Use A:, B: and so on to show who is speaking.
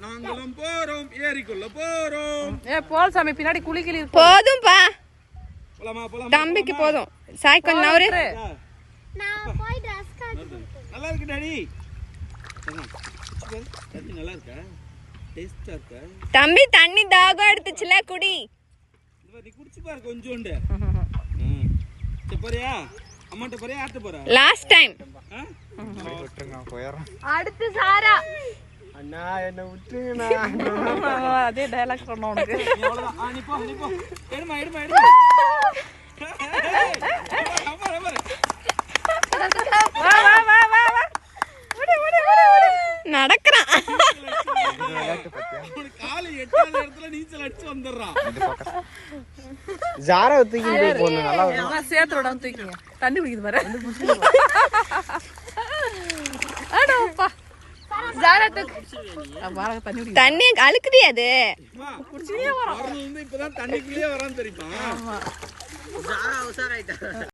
A: நாங்களும் போறோம் ஏரிக்குள்ள போறோம்.
B: போல் சாமி பின்னாடி குளிக்கிளி
C: போதும்பா.
A: போலாமா போலாமா?
C: தம்பிக்கு போதும். சாய் கொஞ்சம் நவரு.
D: நான் போய் டிரஸ் கட்டி
A: நல்லா இருக்கு டாடி. தண்ணி நல்லா இருக்கா? டேஸ்டா இருக்கா?
C: தம்பி தண்ணி தாகம் எடுத்துச்சுல குடி.
A: நீ குடிச்சு பாரு கொஞ்சோண்டு. சரி போறியா? அம்மாட்ட போறியா ஆட்ட போறா?
C: Last time.
E: விட்டுருங்க போயிடுறோம்.
C: அடுத்து சாரா.
E: அண்ணா என்ன விட்டுருங்கண்ணா.
B: அதே டயலாக் சொன்னோம் உனக்கு.
A: நீ அவ்வளவுதான். நீ போ. எடுமா.
C: நடக்கிறான்.
A: காலை எட்டாத இடத்துல நீச்சல் அடிச்சு வந்துடுறான்.
E: ஜாரா தூக்கி போடணும். நல்லா வரும்.
B: சேர்த்து விடாம தூக்கிங்க. தண்ணி குடிக்குது பாரு. அடப்பா.
C: ஜாரா தூக்கு.
B: பாருங்க தண்ணி குடிக்குது.
C: தண்ணி அழுக்குதே அது.
A: குடிச்சியே வரோம். இப்பதான் தண்ணிக்குள்ளேயே வரான்னு தெரியுமா?
B: ஆமா.
E: ஜாரா உசாராயிட்டா.